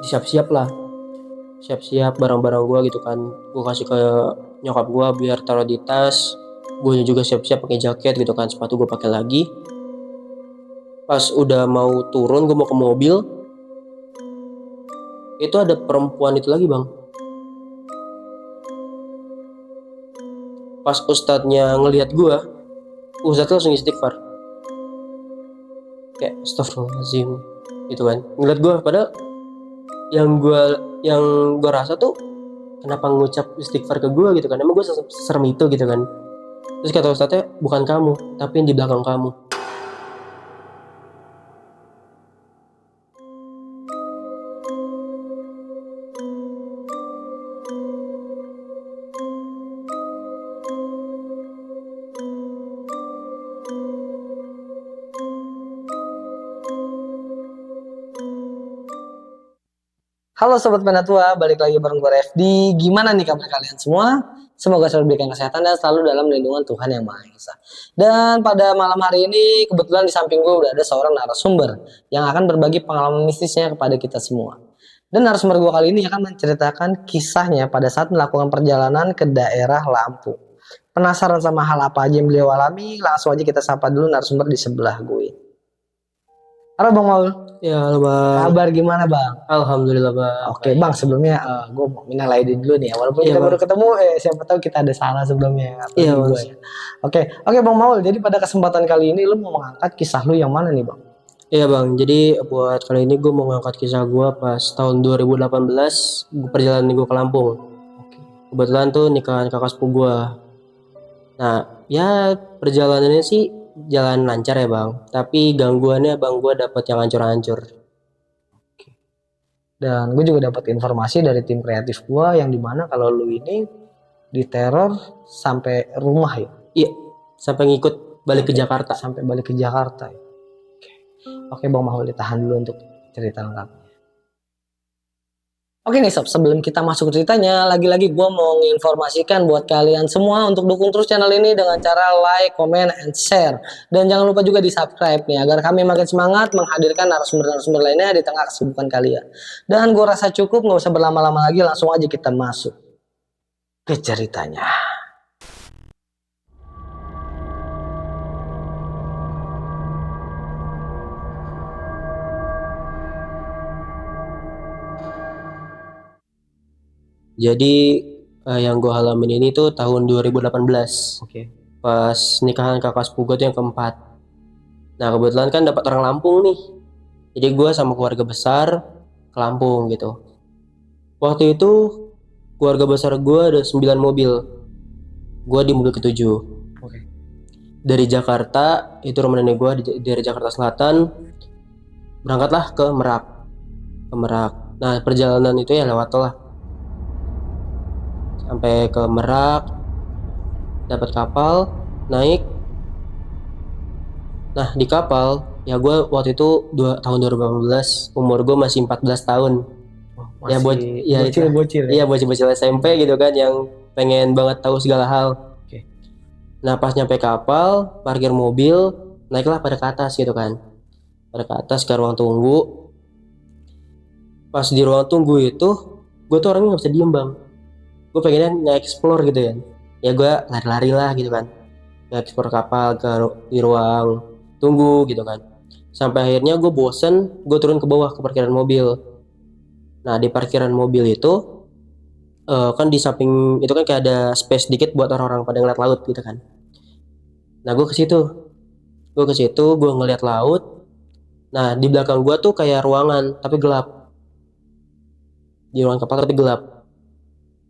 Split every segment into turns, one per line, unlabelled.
disiap-siap lah, siap-siap barang-barang gue gitu kan. Gue kasih ke nyokap gue biar taruh di tas. Gue juga siap-siap pakai jaket gitu kan, sepatu gue pakai lagi. Pas udah mau turun, gue mau ke mobil, itu ada perempuan itu lagi bang. Pas ustadznya ngelihat gue, ustadz langsung istighfar, kayak astagfirullahaladzim gitu kan, ngeliat gue. Padahal yang gue rasa tuh, kenapa ngucap istighfar ke gue gitu kan, emang gue serem itu gitu kan. Terus kata ustadznya, bukan kamu tapi yang di belakang kamu.
Halo Sobat Penatua, balik lagi bareng gue Refdi. Gimana nih kabar kalian semua? Semoga selalu diberikan kesehatan dan selalu dalam lindungan Tuhan Yang Maha Esa. Dan pada malam hari ini kebetulan di samping gue udah ada seorang narasumber yang akan berbagi pengalaman mistisnya kepada kita semua. Dan narasumber gue kali ini akan menceritakan kisahnya pada saat melakukan perjalanan ke daerah Lampung. Penasaran sama hal apa aja yang beliau alami? Langsung aja kita sapa dulu narasumber di sebelah gue. Halo Bang Maul.
Ya halo bang.
Kabar gimana Bang?
Alhamdulillah bang.
Oke Bang, sebelumnya gue mau minal aidin dulu nih. Walaupun
Iya,
kita
Bang.
baru ketemu, siapa tahu kita ada salah sebelumnya.
Iya,
Gue
Mas.
ya. Oke Bang Maul. Jadi pada kesempatan kali ini lu mau mengangkat kisah lu yang mana nih Bang?
Iya bang, jadi buat kali ini gue mau ngangkat kisah gue pas tahun 2018, perjalanan gue ke Lampung. Kebetulan tuh nikahan kakak sepupu gue. Nah ya perjalanannya sih jalan lancar ya bang, tapi gangguannya bang gue dapet yang hancur-hancur.
Dan gue juga dapat informasi dari tim kreatif gue yang dimana kalau lu ini diteror sampai rumah ya.
Iya, sampai ngikut balik ke Jakarta.
Sampai balik ke Jakarta ya. Oke Bang Maul, ditahan dulu untuk cerita lengkapnya. Oke nih Sob, sebelum kita masuk ke ceritanya, lagi-lagi gue mau menginformasikan buat kalian semua untuk dukung terus channel ini dengan cara like, comment, and share. Dan jangan lupa juga di subscribe nih, agar kami makin semangat menghadirkan narasumber-narasumber lainnya di tengah kesibukan kalian. Dan gue rasa cukup, nggak usah berlama-lama lagi, langsung aja kita masuk ke ceritanya.
Jadi yang gue alamin ini tuh tahun 2018.
Oke.
Pas nikahan kakak sepupu gue tuh yang keempat. Nah kebetulan kan dapat orang Lampung nih. Jadi gue sama keluarga besar ke Lampung gitu. Waktu itu keluarga besar gue ada 9 mobil. Gue di mobil ke-7.
Oke.
Dari Jakarta, itu rumah nenek gue dari Jakarta Selatan, berangkatlah ke Merak. Nah perjalanan itu ya lewat tol lah. Sampai ke Merak, dapat kapal, naik. Nah di kapal, ya gue waktu itu tahun 2018, umur gue masih 14 tahun. Ya
bocil-bocil.
Iya bocil-bocil SMP gitu kan, yang pengen banget tahu segala hal.
Oke.
Nah pas nyampe kapal, parkir mobil, naiklah pada ke atas gitu kan. Pada ke atas ke ruang tunggu. Pas di ruang tunggu itu, gue tuh orangnya gak bisa diem bang. Gue pengennya nge-explore gitu kan. Ya gue lari-lari lah gitu kan, nge-explore kapal di ruang tunggu gitu kan. Sampai akhirnya gue bosen, gue turun ke bawah ke parkiran mobil. Nah di parkiran mobil itu kan di samping itu kan kayak ada space dikit buat orang-orang pada ngeliat laut gitu kan. Nah gue ke situ, gue ngeliat laut. Nah di belakang gue tuh kayak ruangan tapi gelap. Di ruangan kapal tapi gelap.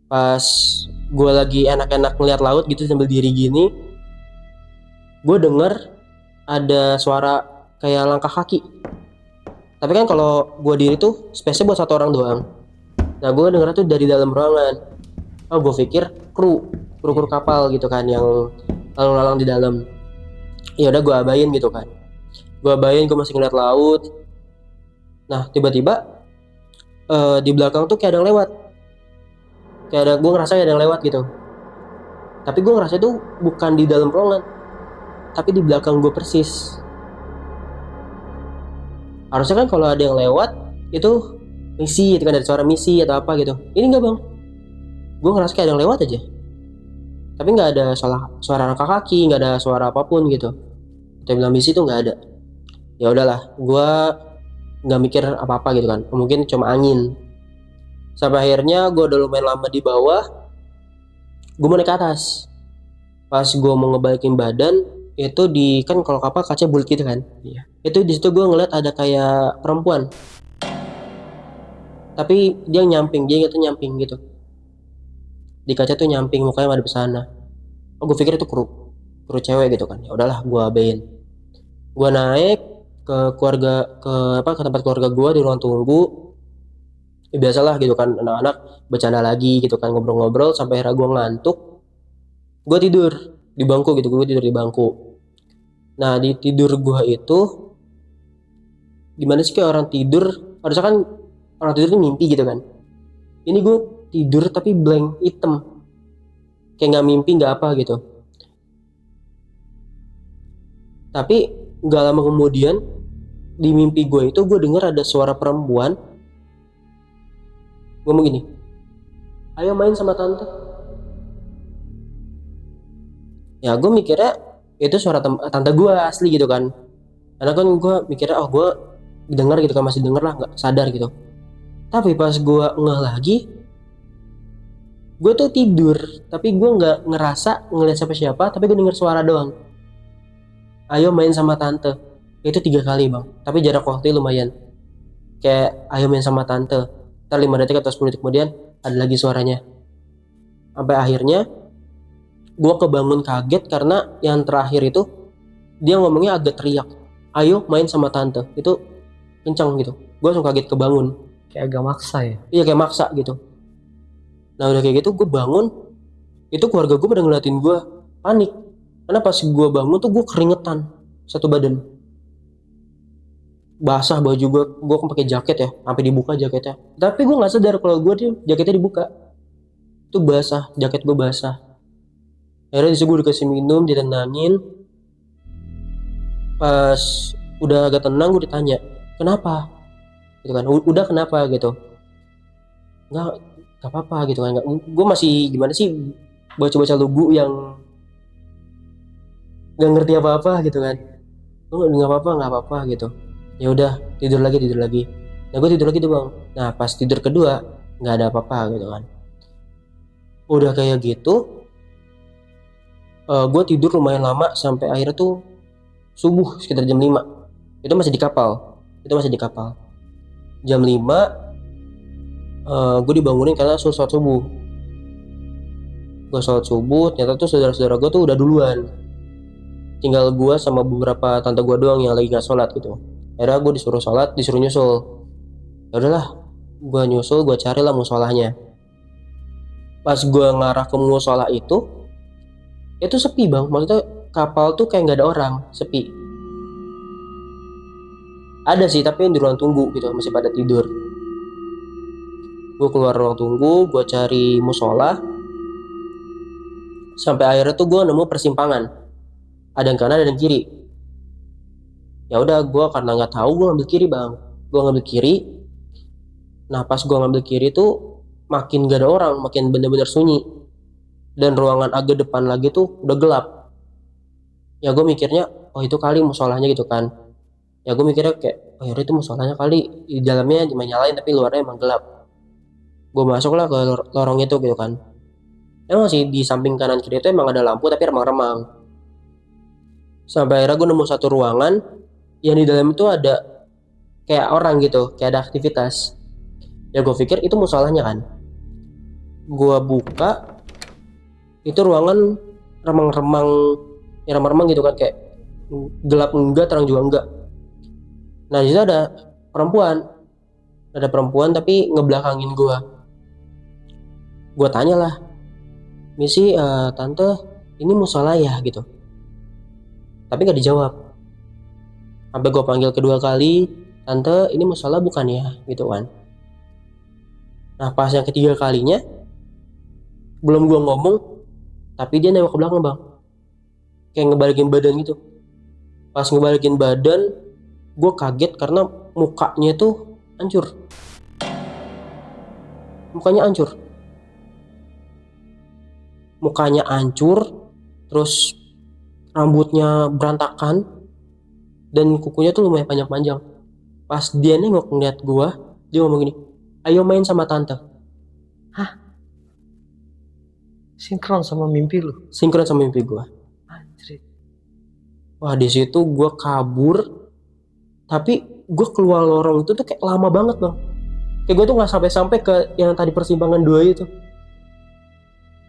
Pas gue lagi enak-enak ngeliat laut gitu sambil diri gini, gue denger ada suara kayak langkah kaki. Tapi kan kalau gue diri tuh space-nya buat satu orang doang. Nah gue denger tuh dari dalam ruangan. Oh gue pikir kru kapal gitu kan yang lalu lalang di dalam. Ya udah gue abain gitu kan. Gue masih ngeliat laut. Nah tiba-tiba di belakang tuh kayak ada yang lewat. Gue ngerasa ada yang lewat gitu. Tapi gue ngerasa itu bukan di dalam ruangan, tapi di belakang gue persis. Harusnya kan kalau ada yang lewat itu misi, itu kan ada suara misi atau apa gitu. Ini enggak bang, gue ngerasa kayak ada yang lewat aja, tapi nggak ada suara langkah kaki, nggak ada suara apapun gitu. Kita bilang misi itu nggak ada. Ya udahlah, gue nggak mikir apa-apa gitu kan, mungkin cuma angin. Sampai akhirnya gue udah lumayan lama di bawah, gue mau naik ke atas. Pas gue mau ngebalikin badan, itu di kan kalau kapal kaca bulat gitu kan. Iya. Itu di situ gue ngeliat ada kayak perempuan, tapi dia nyamping, dia gitu nyamping gitu. Di kaca tuh nyamping, mukanya madep sana. Oh, gue pikir itu kru cewek gitu kan. Ya udahlah, gue abein. Gue naik ke ke tempat keluarga gue di ruang tunggu. Ya, biasalah gitu kan, anak-anak bercanda lagi gitu kan, ngobrol-ngobrol sampai akhirnya gue ngantuk. Gue tidur di bangku gitu, gue tidur di bangku. Nah, di tidur gue itu gimana sih, kayak orang tidur, harusnya kan orang tidur itu mimpi gitu kan. Ini gue tidur tapi blank, hitam, kayak nggak mimpi nggak apa gitu. Tapi nggak lama kemudian di mimpi gue itu gue dengar ada suara perempuan ngomong gini, ayo main sama tante. Ya gue mikirnya itu suara tante gue asli gitu kan, karena kan gue mikirnya oh gue dengar gitu kan, masih denger lah, nggak sadar gitu. Tapi pas gue ngeh lagi, gue tuh tidur tapi gue nggak ngerasa ngeliat siapa-siapa, tapi gue denger suara doang, ayo main sama tante. Itu 3 kali bang, tapi jarak waktu lumayan, kayak ayo main sama tante, ntar 5 detik atau 10 detik kemudian ada lagi suaranya. Sampai akhirnya gue kebangun kaget karena yang terakhir itu dia ngomongnya agak teriak, ayo main sama tante, itu kencang gitu. Gue langsung kaget kebangun,
Kayak agak maksa ya.
iya kayak maksa gitu. Nah udah kayak gitu gue bangun, itu keluarga gue pada ngeliatin gue panik, karena pas gue bangun tuh gue keringetan satu badan, basah baju gue kan pakai jaket ya, sampai dibuka jaketnya. Tapi gue nggak sadar kalau gue tuh jaketnya dibuka, itu basah, jaket gue basah. Akhirnya disitu gue dikasih minum, ditenangin. Pas udah agak tenang gue ditanya kenapa gitu kan, udah kenapa gitu, nggak apa-apa gitu kan. Gue masih gimana sih, baca-baca lugu yang nggak ngerti apa-apa gitu kan. Gue nggak apa-apa gitu. Ya udah, tidur lagi. Nah gue tidur lagi tuh bang. Nah pas tidur kedua nggak ada apa-apa gitu kan. Udah kayak gitu, gue tidur lumayan lama sampai akhirnya tuh subuh sekitar jam 5. Itu masih di kapal. Jam 5 gue dibangunin karena suruh sholat subuh. Gue sholat subuh, ternyata tuh saudara-saudara gue tuh udah duluan. Tinggal gue sama beberapa tante gue doang yang lagi gak sholat gitu. Akhirnya gue disuruh sholat, disuruh nyusul. Ya udahlah, gue nyusul, gue carilah musolahnya. Pas gue ngarah ke musolah itu sepi bang. Maksudnya kapal tuh kayak nggak ada orang, sepi. Ada sih, tapi yang di ruang tunggu gitu masih pada tidur. Gue keluar ruang tunggu, gue cari musola. Sampai akhirnya tuh gue nemu persimpangan, ada yang kanan ada yang kiri. Ya udah, gue karena nggak tahu gue ngambil kiri bang. Gue ngambil kiri. Nah pas gue ngambil kiri tuh makin gak ada orang, makin bener-bener sunyi. Dan ruangan agak depan lagi tuh udah gelap. Ya gue mikirnya oh itu kali musolahnya gitu kan. Ya gue mikirnya kayak oh yaudah itu musolahnya kali, di dalamnya cuma nyalain tapi luarnya emang gelap. Gue masuklah ke lorong itu gitu kan. Emang sih di samping kanan kiri itu emang ada lampu tapi remang-remang. Sampai akhirnya gue nemu satu ruangan yang di dalam itu ada kayak orang gitu, kayak ada aktivitas. Ya gue pikir itu musolahnya kan. Gue buka, itu ruangan remang-remang, ya remang-remang gitu kan, kayak gelap enggak, terang juga enggak. Nah di situ ada perempuan tapi ngebelakangin gue. Gue tanya lah, misi tante ini musola ya gitu, tapi gak dijawab. Sampai gue panggil kedua kali, tante ini musola bukan ya gitu kan. Nah pas yang ketiga kalinya belum gue ngomong, tapi dia nengok ke belakang bang, kayak ngebalikin badan gitu. Pas ngebalikin badan, gue kaget karena mukanya tuh hancur. mukanya hancur, terus rambutnya berantakan, dan kukunya tuh lumayan panjang-panjang. Pas dia nengok ngeliat gua, dia ngomong gini, ayo main sama tante.
Sinkron sama mimpi lu.
Sinkron sama mimpi gua.
Anjir.
Wah, di situ gua kabur, tapi gua keluar lorong itu tuh kayak lama banget bang. Kayak gua tuh nggak sampai-sampai ke yang tadi persimpangan 2 itu.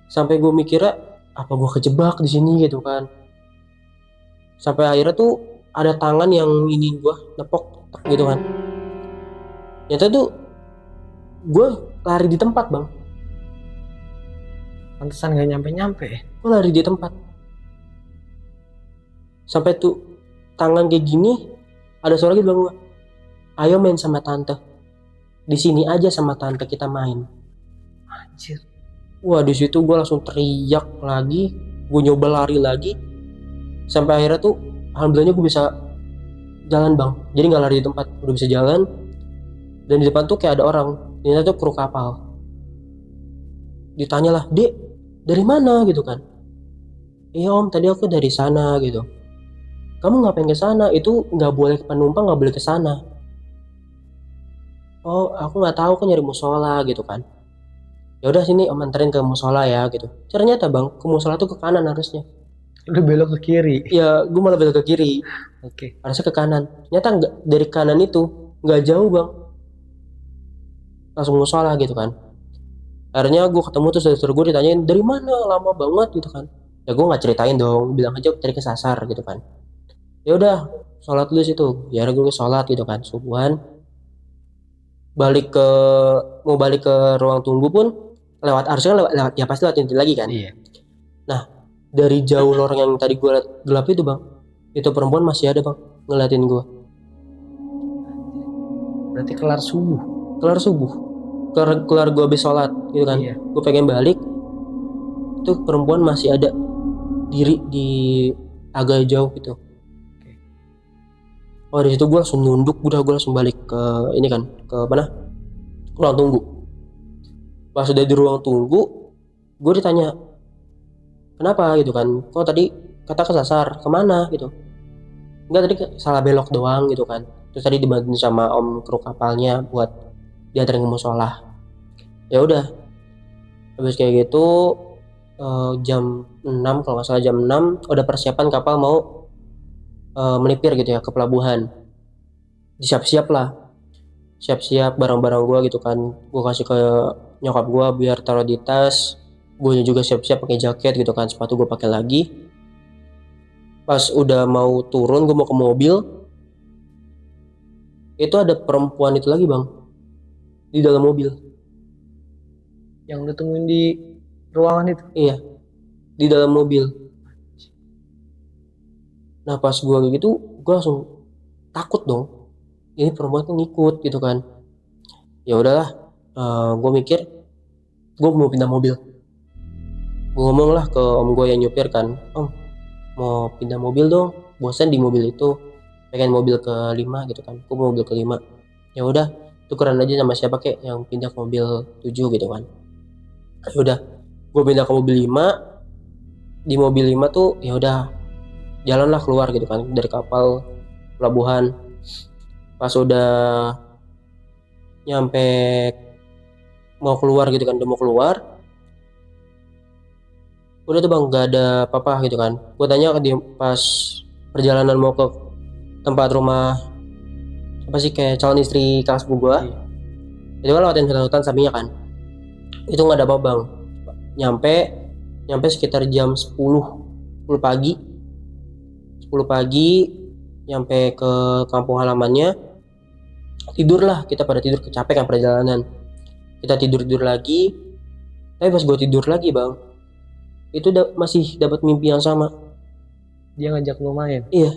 Sampai gua mikirnya apa gua kejebak di sini gitu kan. Sampai akhirnya tuh ada tangan yang ini gua nepok tek gitu kan. Nyata tuh gua lari di tempat bang.
Pantesan gak nyampe-nyampe.
Gua lari di tempat. Sampai tuh tangan kayak gini, ada suara gitu bang gua, ayo main sama tante. Di sini aja sama tante kita main.
Anjir.
Wah, di situ gue langsung teriak lagi, gue nyoba lari lagi, sampai akhirnya tuh alhamdulillahnya gue bisa jalan bang. Jadi nggak lari di tempat, udah bisa jalan. Dan di depan tuh kayak ada orang, ini tuh kru kapal. Ditanya lah, Dek, dari mana gitu kan? Iya om, tadi aku dari sana gitu. Kamu ngapain ke sana? Itu nggak boleh penumpang, nggak boleh ke sana. Oh, aku nggak tahu, kan nyari musola gitu kan. Ya udah sini om anterin ke musola ya gitu. Ternyata bang, ke musola tuh ke kanan harusnya.
Udah belok ke kiri.
Ya gue malah belok ke kiri,
Oke.
harusnya ke kanan. Ternyata nggak, dari kanan itu nggak jauh bang, langsung musola gitu kan. Akhirnya gue ketemu tuh saudara gue, ditanyain dari mana, lama banget gitu kan. Ya gue nggak ceritain dong, bilang aja tadi kesasar gitu kan. Ya udah sholat dulu situ. Ya udah gue sholat gitu kan, subuhan. Mau balik ke ruang tunggu pun harusnya lewat ya pasti lewat inti lagi kan.
Iya.
Nah, dari jauh lorong yang tadi gue liat gelap itu bang, itu perempuan masih ada bang ngeliatin gue.
Berarti kelar subuh.
Kelar gue habis sholat gitu kan.
Iya.
Gue pengen balik, itu perempuan masih ada diri di agak jauh gitu. Oh, di situ gue langsung nunduk, gue langsung balik ke ini kan, ke mana, ruang tunggu. Pas udah di ruang tunggu, gue ditanya kenapa gitu kan, kok tadi kata kesasar, kemana gitu. Enggak, tadi salah belok doang gitu kan. Terus tadi dibantu sama om kru kapalnya buat dianterin ke musola. Ya udah, habis kayak gitu jam 6 kalau nggak salah, jam 6 udah persiapan kapal mau melipir gitu ya ke pelabuhan. Disiap-siap barang-barang gue gitu kan. Gue kasih ke nyokap gue biar taruh di tas. Gue juga siap-siap pakai jaket gitu kan, sepatu gue pakai lagi. Pas udah mau turun, gue mau ke mobil, itu ada perempuan itu lagi bang di dalam mobil.
Yang udah tungguin di ruangan itu.
Iya, di dalam mobil. Nah pas gue kayak gitu, gue langsung takut dong, ini perempuan tuh ngikut gitu kan. Ya udahlah, gue mikir gue mau pindah mobil. Gue ngomong lah ke om gue yang nyupir kan, om mau pindah mobil dong, bosan di mobil itu, pengen mobil ke-5 gitu kan. Gue mau mobil ke-5. Ya udah, tukeran aja sama siapa kek yang pindah ke mobil 7 gitu kan. Ya udah, gue pindah ke mobil 5. Di mobil 5 tuh ya udah jalanlah keluar gitu kan dari kapal pelabuhan. Pas udah nyampe mau keluar gitu kan, udah mau keluar, udah tuh bang gak ada apa-apa gitu kan. Gue tanya ke dia pas perjalanan mau ke tempat rumah apa sih, kayak calon istri kelas gue, itu kan lewatin hutan sampingnya kan. Itu nggak ada apa bang. Nyampe sekitar jam 10 pagi. 10 pagi nyampe ke kampung halamannya. Tidurlah, kita pada tidur, kecapekan perjalanan. Kita tidur lagi. Tapi pas gue tidur lagi bang, itu masih dapat mimpi yang sama.
Dia ngajak lu main.
Iya,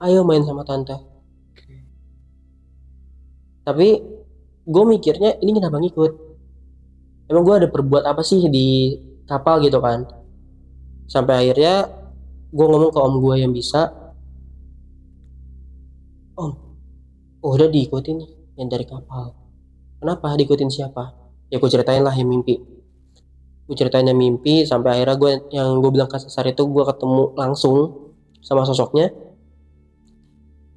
ayo main sama tante. Tapi gue mikirnya ini kenapa ngikut, emang gue ada perbuat apa sih di kapal gitu kan. Sampai akhirnya gue ngomong ke om gue yang bisa, om, udah diikutin nih yang dari kapal. Kenapa diikutin siapa? Ya gue ceritain lah yang mimpi. Gue ceritain yang mimpi sampai akhirnya gue bilang kasar itu gue ketemu langsung sama sosoknya.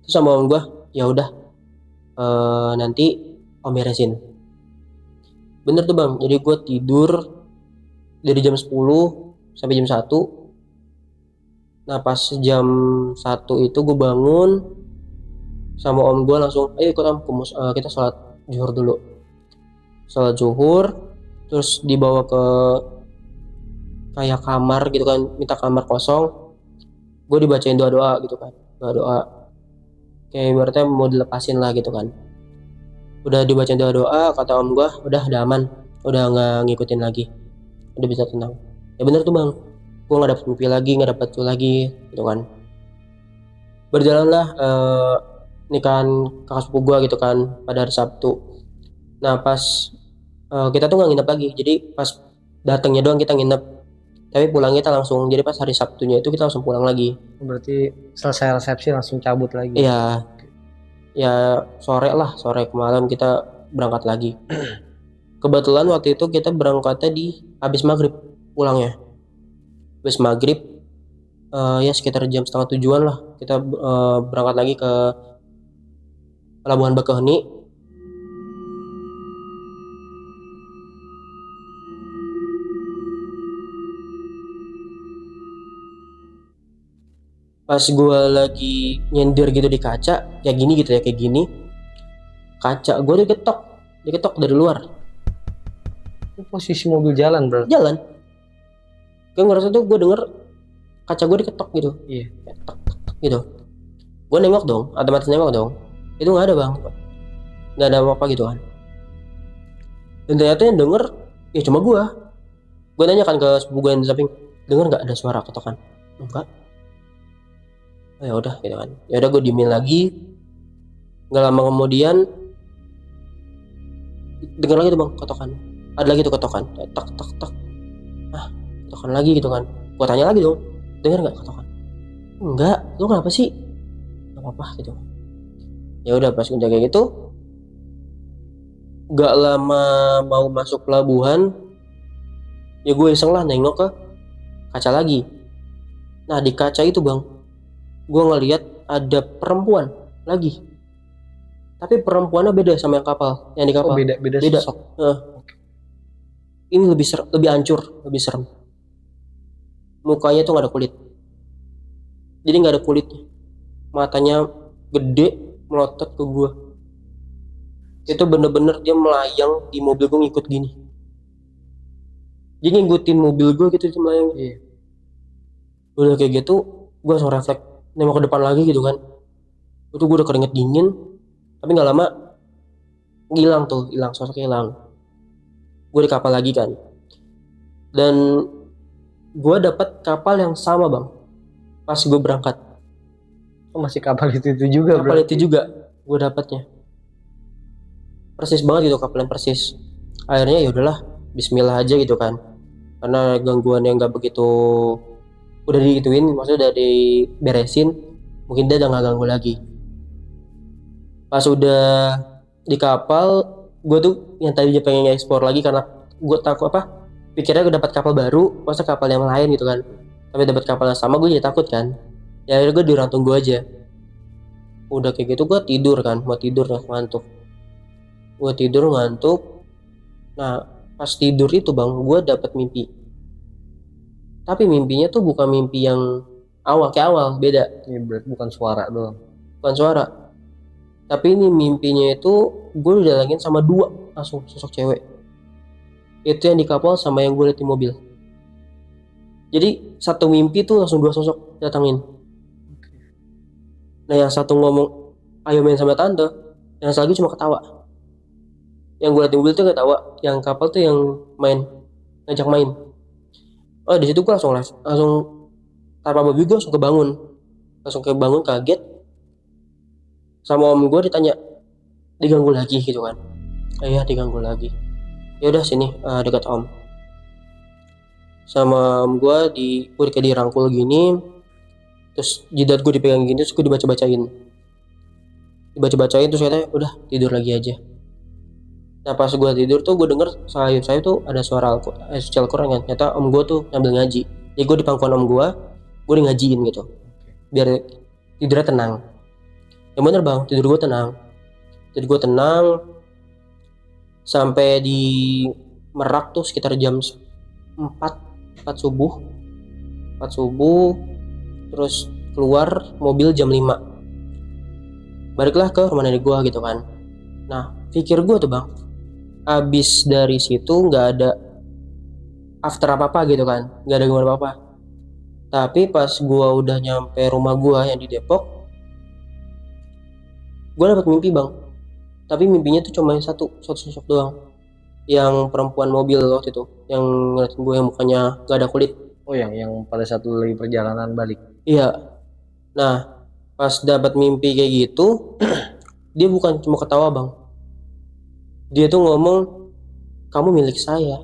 Terus sama om gue, ya udah nanti om beresin. Bener tuh bang, jadi gue tidur dari jam 10 sampai jam 1. Nah pas jam 1 itu gue bangun sama om gue langsung, ayo ikut om kita sholat zuhur dulu. Sholat zuhur, terus dibawa ke kayak kamar gitu kan, minta kamar kosong. Gue dibacain doa-doa gitu kan, doa-doa kayak ibaratnya mau dilepasin lah gitu kan. Udah dibacain doa-doa, kata om gue udah aman, udah nggak ngikutin lagi, udah bisa tenang. Ya bener tuh bang, gue nggak dapet mimpi lagi, nggak dapet tuh lagi gitu kan. Berjalanlah nikahan kakak sepupu gue gitu kan pada hari Sabtu. Nah pas kita tuh nggak nginep lagi, jadi pas datangnya doang kita nginep, tapi pulangnya kita langsung, jadi pas hari Sabtunya itu kita langsung pulang lagi.
Berarti selesai resepsi langsung cabut lagi.
Iya, ya sore ke malam kita berangkat lagi. Kebetulan waktu itu kita berangkatnya di habis maghrib pulangnya. Habis maghrib ya sekitar jam setengah 7-an lah kita berangkat lagi ke Pelabuhan Bakauheni. Pas gue lagi nyender gitu di kaca kayak gini gitu ya, kayak gini, kaca gue diketok dari luar.
Posisi mobil jalan bro.
Jalan, gue ngerasa tuh gue denger kaca gue diketok gitu.
Iya.
Kayak tek, tek, tek gitu. Gue nengok dong, otomatis nengok dong, itu nggak ada bang, nggak ada apa-apa gitu kan. Dan ternyata yang denger ya cuma gue nanya kan ke sepupu gue yang di samping, denger nggak ada suara ketokan? Enggak. Oh, ya udah gitu kan, ya udah gue diemin lagi. Nggak lama kemudian denger lagi tuh bang ketokan, ada lagi tuh ketokan, tak tak tak, ketokan lagi gitu kan. Gue tanya lagi dong, denger nggak ketokan? Enggak. Lu kenapa sih? Nggak apa-apa gitu. Ya udah pas udah kayak gitu, nggak lama mau masuk pelabuhan, ya gue iseng lah nengok ke kaca lagi. Nah di kaca itu bang, gue ngeliat ada perempuan lagi, tapi perempuannya beda sama yang kapal, yang di kapal.
Oh, beda
Beda.
sosok.
Ini lebih hancur, lebih serem. Mukanya tuh nggak ada kulit, jadi nggak ada kulitnya. Matanya gede, melotot ke gue. Itu bener-bener dia melayang di mobil gue, ngikut gini. Dia ngikutin mobil gue gitu, dia melayang.
Iya.
Udah kayak gitu, gue langsung refleks nengok ke depan lagi gitu kan. Itu gue udah keringet dingin, tapi nggak lama hilang sosoknya hilang. Gue di kapal lagi kan, dan gue dapat kapal yang sama bang pas gue berangkat.
Oh, masih kapal itu juga bro.
Kapal itu juga gue dapatnya persis banget gitu, kapal yang persis. Akhirnya ya udahlah, Bismillah aja gitu kan, karena gangguan yang nggak begitu udah diituin, maksudnya udah diberesin, mungkin dia udah nggak ganggu lagi. Pas udah di kapal, gue tuh yang tadinya pengen ekspor lagi karena gue takut pikirnya gue dapat kapal baru, masa kapal yang lain gitu kan, tapi dapat kapal yang sama, gue jadi takut kan. Ya akhirnya gue di ruang tunggu aja. Udah kayak gitu gue tidur kan, mau tidur lah, ngantuk. Gue tidur ngantuk. Nah pas tidur itu bang, gue dapet mimpi. Tapi mimpinya tuh bukan mimpi yang kayak awal, beda.
Ini berarti bukan suara doang.
Bukan suara. Tapi ini mimpinya itu gue didatengin sama dua langsung sosok cewek. Itu yang di kapal sama yang gue liat di mobil. Jadi satu mimpi tuh langsung dua sosok datangin. Nah yang satu ngomong ayo main sama tante, yang satu lagi cuma ketawa. Yang gue liat di mobil tuh ketawa, yang kapal tuh yang ngajak main. Oh di situ gue langsung tanpa babi gue langsung kebangun kaget. Sama om gue ditanya, diganggu lagi gitu kan. Iya diganggu lagi. Ya udah sini dekat om. Sama om gue gue kayak dirangkul gini, terus jidat gue dipegang gini, terus gue dibaca-bacain terus katanya udah tidur lagi aja. Nah pas gue tidur tuh gue denger sayup tuh ada suara suci Al-Quran kan. Ternyata om gue tuh nyambil ngaji. Jadi gue di pangkuan om gue di ngajiin gitu. Biar tidurnya tenang. Yang bener bang, tidur gue tenang. Sampai di Merak tuh sekitar jam 4 subuh. Terus keluar mobil jam 5. Baliklah ke rumah nenek gue gitu kan. Nah pikir gue tuh bang, abis dari situ nggak ada after apa gitu kan, nggak ada gimana apa. Tapi pas gue udah nyampe rumah gue yang di Depok, gue dapet mimpi bang. Tapi mimpinya tuh cuma satu sosok doang, yang perempuan mobil waktu itu, yang ngeliatin gue yang mukanya nggak ada kulit.
Oh yang pada saat lu lagi perjalanan balik.
Iya. Nah pas dapat mimpi kayak gitu, dia bukan cuma ketawa bang, dia tuh ngomong, kamu milik saya,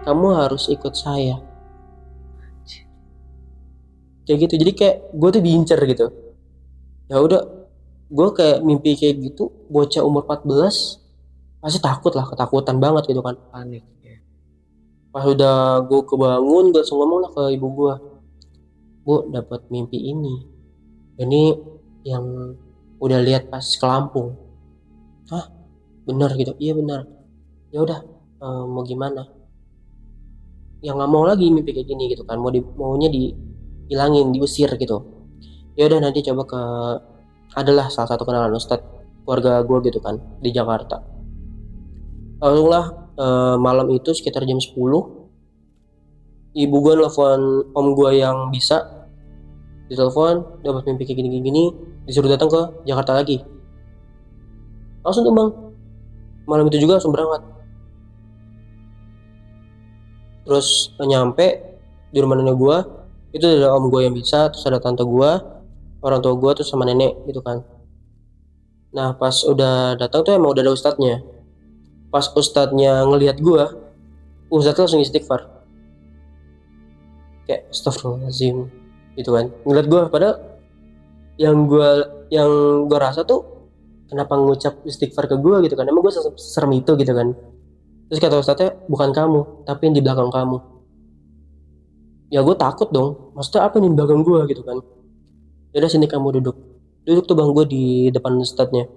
kamu harus ikut saya. Kayak gitu, jadi kayak gue tuh diincer gitu. Ya udah, gue kayak mimpi kayak gitu, bocah umur 14 pasti takut lah, ketakutan banget gitu kan.
Panik ya.
Pas udah gue kebangun, gue langsung ngomong lah ke ibu gue, bu dapat mimpi ini yang udah lihat pas ke Lampung. Hah benar gitu? Iya benar. Ya udah, mau gimana? Yang nggak mau lagi mimpi kayak gini gitu kan, maunya dihilangin, diusir gitu. Ya udah nanti coba ke, adalah salah satu kenalan ustadz keluarga gue gitu kan di Jakarta. Langsung lah malam itu sekitar jam 10 ibu gue nelfon om gue yang bisa, ditelepon dapat mimpi kayak gini, disuruh datang ke Jakarta lagi. Langsung tuh bang, malam itu juga langsung berangkat. Terus nyampe di rumah nenek gue, itu ada om gue yang bisa, terus ada tante gue, orang tua gue, terus sama nenek gitu kan. Nah pas udah datang tuh emang udah ada ustadznya. Pas ustadznya ngelihat gue, ustadznya langsung istighfar, kayak astagfirullahaladzim gitu kan, ngeliat gue. Padahal yang gue rasa tuh, kenapa ngucap istighfar ke gue gitu kan, emang gue serem itu gitu kan. Terus kata ustadznya, bukan kamu tapi yang di belakang kamu. Ya gue takut dong, maksudnya apa nih di belakang gue gitu kan. Yaudah sini kamu duduk tuh bang, gue di depan ustadznya.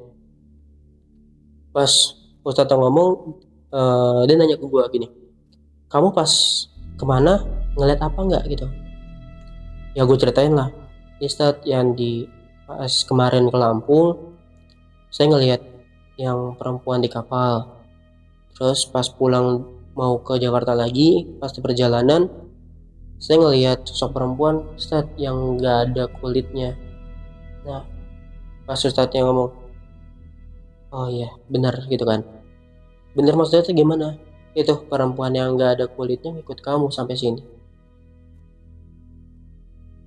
Pas ustadznya ngomong, dia nanya ke gue gini, kamu pas kemana ngeliat apa nggak gitu. Ya gue ceritain lah, Ustadz yang di pas kemarin ke Lampung saya ngeliat yang perempuan di kapal. Terus pas pulang mau ke Jakarta lagi, pas di perjalanan saya ngeliat sosok perempuan Ustadz yang nggak ada kulitnya. Nah pas Ustadz yang ngomong, oh iya benar gitu kan. Bener maksudnya tuh gimana? Itu perempuan yang nggak ada kulitnya ikut kamu sampai sini.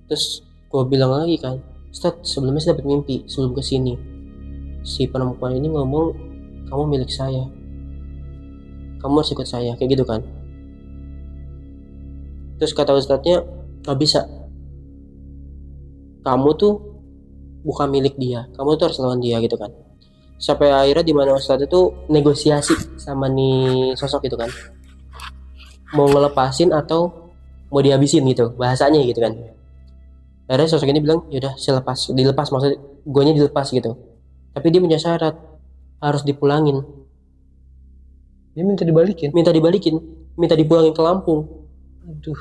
Terus gue bilang lagi kan, Ustadz sebelumnya saya dapat mimpi sebelum kesini, si perempuan ini ngomong kamu milik saya, kamu harus ikut saya, kayak gitu kan. Terus kata ustadznya, gak bisa, kamu tuh bukan milik dia, kamu tuh harus lawan dia gitu kan. Sampai akhirnya dimana ustadz itu negosiasi sama nih sosok itu kan, mau ngelepasin atau mau dihabisin gitu bahasanya gitu kan. Akhirnya sosok ini bilang, yaudah saya dilepas, maksudnya guanya dilepas gitu. Tapi dia punya syarat, harus dipulangin.
Dia minta dibalikin.
Minta dipulangin ke Lampung.
Aduh.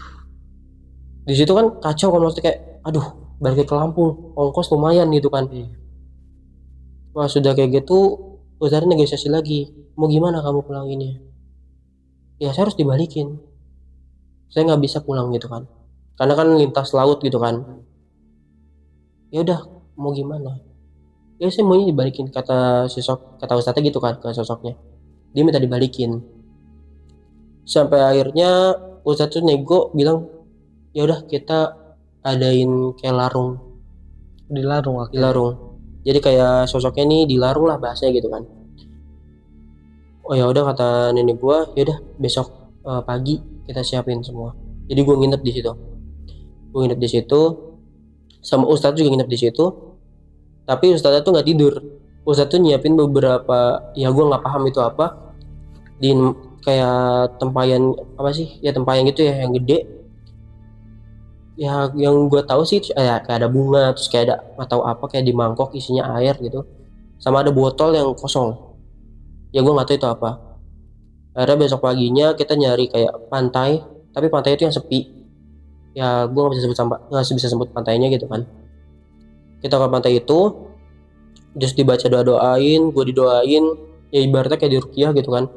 Di situ kan kacau kan, maksudnya kayak, aduh balik ke Lampung, ongkos lumayan gitu kan. Wah sudah kayak gitu, ustadz negosiasi lagi, mau gimana kamu pulanginnya? Ya saya harus dibalikin, saya nggak bisa pulang gitu kan, karena kan lintas laut gitu kan. Ya udah mau gimana, ya saya maunya dibalikin, kata ustadznya gitu kan ke sosoknya. Dia minta dibalikin. Sampai akhirnya ustadz tuh nego bilang, ya udah kita adain kayak larung.
Dilarung.
Jadi kayak sosoknya nih dilarung lah bahasanya gitu kan. Oh ya udah kata nenek gua, ya udah besok pagi kita siapin semua. Jadi gua nginep di situ. Sama ustadz juga nginep di situ. Tapi ustadz tuh nggak tidur. Ustadz tuh nyiapin beberapa, ya gue nggak paham itu apa, di kayak tempayan apa sih ya, tempayan gitu ya yang gede ya. Yang gue tahu sih kayak ada bunga, terus kayak ada atau apa kayak di mangkok isinya air gitu, sama ada botol yang kosong ya, gue nggak tahu itu apa. Akhirnya besok paginya kita nyari kayak pantai, tapi pantai itu yang sepi ya, gue nggak bisa sebut pantainya gitu kan. Kita ke pantai itu, terus dibaca doain, gue didoain ya, ibaratnya kayak di ruqyah gitu kan.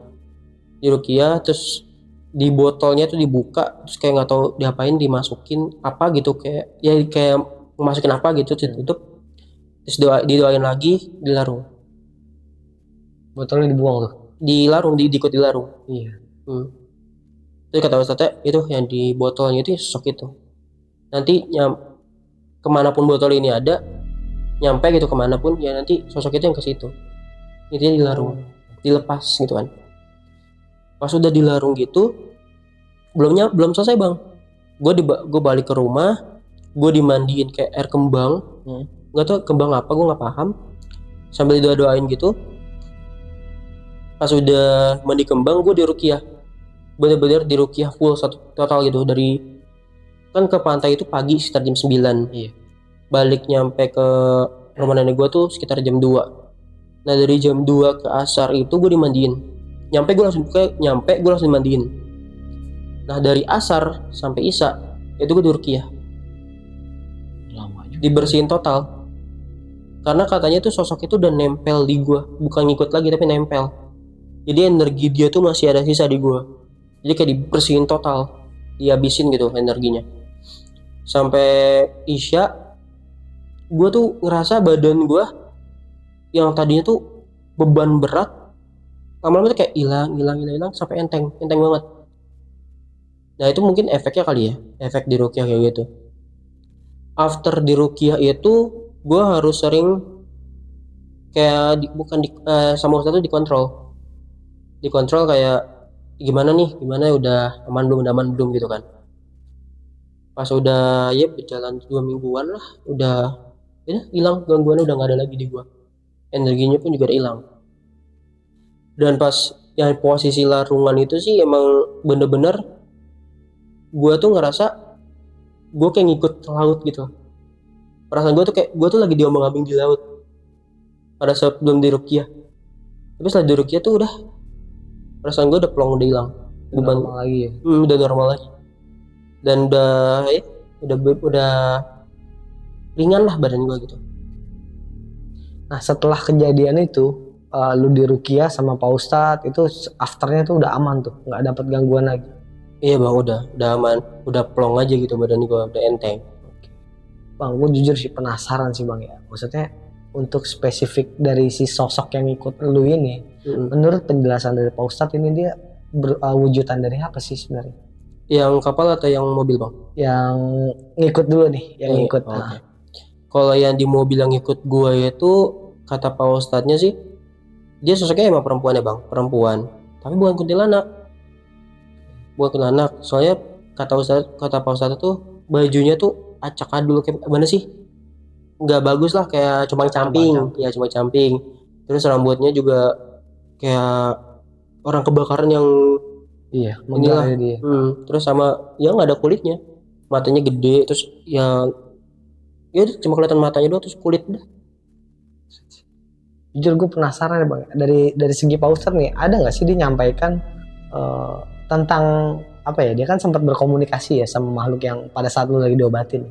Di ruqyah terus di botolnya tuh dibuka, terus kayak nggak tahu diapain, dimasukin apa gitu, kayak ya kayak masukin apa gitu, ditutup, terus didoain lagi, dilarung.
Botolnya dibuang tuh.
Dilarung, diikut dilarung.
Iya.
Terus kata ustadznya itu yang di botolnya itu sosok itu. Nanti kemanapun botol ini ada, nyampe gitu kemanapun ya, nanti sosok itu yang ke situ. Intinya dilarung, dilepas gitu kan. Pas udah dilarung gitu, belum selesai bang. Gue balik ke rumah, gue dimandiin kayak air kembang. Gak tau kembang apa, gue nggak paham. Sambil doain gitu. Pas udah mandi kembang, gue diruqyah. Bener-bener diruqyah full total gitu. Dari kan ke pantai itu pagi sekitar jam 9.
Iya.
Balik nyampe ke rumah nenek gue tuh sekitar jam 2. Nah dari jam 2 ke asar itu gue dimandiin. Nyampe gue langsung dimandiin. Nah dari asar sampai isya itu gue diruqyah.
Lama juga.
Dibersihin total. Karena katanya tuh sosok itu udah nempel di gue, bukan ngikut lagi tapi nempel. Jadi energi dia tuh masih ada sisa di gue. Jadi kayak dibersihin total, dihabisin gitu energinya. Sampai isya, gue tuh ngerasa badan gue yang tadinya tuh beban berat, lama-lama tuh kayak hilang sampai enteng banget. Nah itu mungkin efeknya kali ya, efek di ruqyah kayak gitu. After di ruqyah itu gue harus sering kayak sama ustadz tuh dikontrol kayak gimana udah aman belum gitu kan. Pas udah ya berjalan 2 mingguan lah, udah ya hilang gangguannya, udah nggak ada lagi di gue, energinya pun juga udah hilang. Dan pas yang posisi larungan itu sih emang bener-bener gue tuh ngerasa gue kayak ngikut laut gitu. Perasaan gue tuh kayak gue tuh lagi diombang-ambing di laut pada saat belum di ruqyah. Tapi setelah di ruqyah tuh udah perasaan gue udah plong, udah hilang beban
lagi ya.
Udah normal lagi, dan udah ringan lah badan gue gitu.
Nah setelah kejadian itu lu di ruqyah sama Pak Ustadz itu afternya tuh udah aman tuh, nggak dapat gangguan lagi.
Iya bang, udah aman, udah plong aja gitu badan gue, udah enteng.
Bang, gue jujur sih penasaran sih bang ya, maksudnya untuk spesifik dari si sosok yang ikut lu ini, menurut penjelasan dari Pak Ustadz ini dia wujudan dari apa sih sebenarnya?
Yang kapal atau yang mobil bang?
Yang ngikut dulu nih, yang ngikut.
Okay. Kalau yang di mobil yang ikut gue itu, kata Pak Ustadznya sih, dia sosoknya emang perempuan ya bang, perempuan, tapi bukan kuntilanak. Soalnya kata Pak Ustadz tuh bajunya tuh acak adul kayak mana sih? Nggak bagus lah, kayak cuma camping. Terus rambutnya juga kayak orang kebakaran yang
inilah dia.
Terus sama ya nggak ada kulitnya, matanya gede, terus ya cuma kelihatan matanya doang, terus kulit udah.
Jujur gue penasaran ya bang, dari segi Pak Ustadz nih, ada nggak sih dia nyampaikan tentang apa ya, dia kan sempat berkomunikasi ya sama makhluk yang pada saat lu lagi diobatin.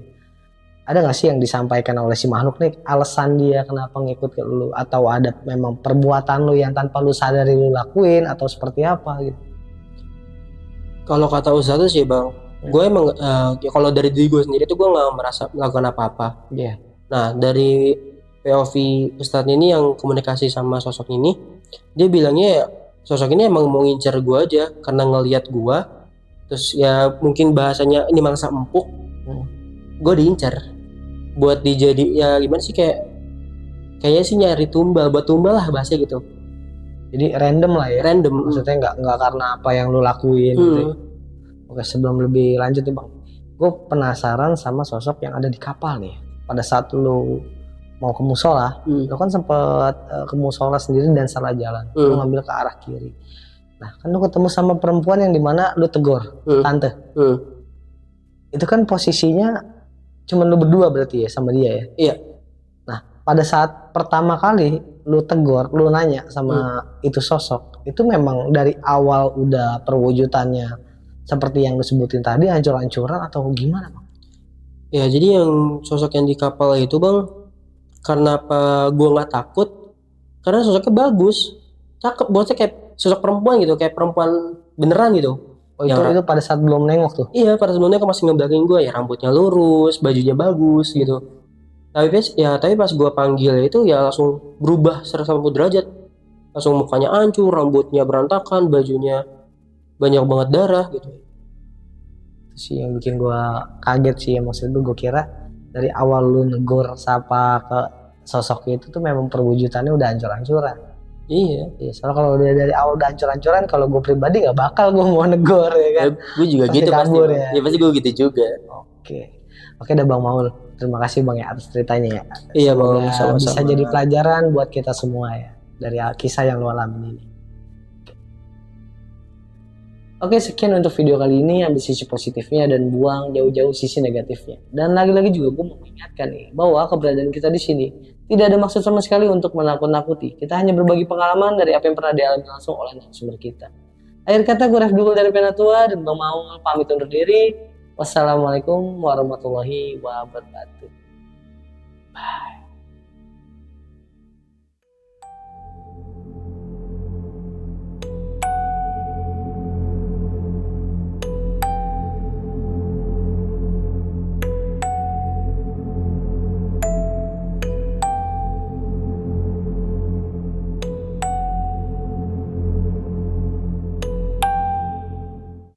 Ada nggak sih yang disampaikan oleh si makhluk nih, alasan dia kenapa ngikut ke lu, atau ada memang perbuatan lu yang tanpa lu sadari lu lakuin, atau seperti apa gitu?
Kalau kata Ustadz sih bang, gue emang ya kalau dari diri gue sendiri tuh gue nggak merasa melakukan apa-apa.
Iya.
Nah dari POV Ustadz ini yang komunikasi sama sosok ini, dia bilangnya ya sosok ini emang mau ngincer gue aja karena ngelihat gue, terus ya mungkin bahasanya ini mangsa empuk, gue diincar buat dijadi ya gimana sih, kayaknya sih nyari tumbal lah bahasa gitu.
Jadi random lah ya.
Random.
Maksudnya nggak karena apa yang lu lakuin gitu ya. Oke, sebelum lebih lanjut nih bang, gue penasaran sama sosok yang ada di kapal nih. Pada saat lu mau ke musola, lu kan sempet ke musola sendiri dan salah jalan, lu ngambil ke arah kiri. Nah kan lu ketemu sama perempuan yang dimana lu tegur tante. Itu kan posisinya cuma lu berdua berarti ya sama dia ya.
Iya.
Nah pada saat pertama kali lu tegur, lu nanya sama itu sosok, itu memang dari awal udah perwujudannya seperti yang lu sebutin tadi, hancur-hancuran atau gimana bang?
Ya jadi yang sosok yang di kapal itu bang, karena apa gue nggak takut, karena sosoknya bagus, cakep, bosnya kayak sosok perempuan gitu, kayak perempuan beneran gitu.
Oh itu pada saat belum nengok tuh?
Iya, pada sebelumnya kan masih ngebelakangin gue ya, rambutnya lurus, bajunya bagus gitu. Tapi pas gue panggil itu ya langsung berubah 180 derajat, langsung mukanya hancur, rambutnya berantakan, bajunya banyak banget darah gitu.
Itu sih yang bikin gue kaget sih ya, maksud gue kira dari awal lu negor sapa ke sosok itu tuh memang perwujudannya udah hancur-hancuran.
Iya,
Soalnya kalau udah dari awal udah hancur-hancuran, kalau gue pribadi nggak bakal gue mau negor ya kan.
gue juga
Pasti
gitu pasti.
kabur ya.
Ya pasti gue gitu juga.
Oke dah Bang Maul. Terima kasih Bang ya atas ceritanya ya.
Iya
Semoga
bang, sama-sama.
bisa jadi pelajaran buat kita semua ya dari kisah yang lu alami ini. Oke, sekian untuk video kali ini. Ambil sisi positifnya dan buang jauh-jauh sisi negatifnya. Dan lagi-lagi juga gue mau mengingatkan nih bahwa keberadaan kita di sini tidak ada maksud sama sekali untuk menakut-nakuti. Kita hanya berbagi pengalaman dari apa yang pernah dialami langsung oleh narasumber kita. Akhir kata gue Ref Dugul dari Penatua dan Bang Maul pamit undur diri. Wassalamualaikum warahmatullahi wabarakatuh. Bye.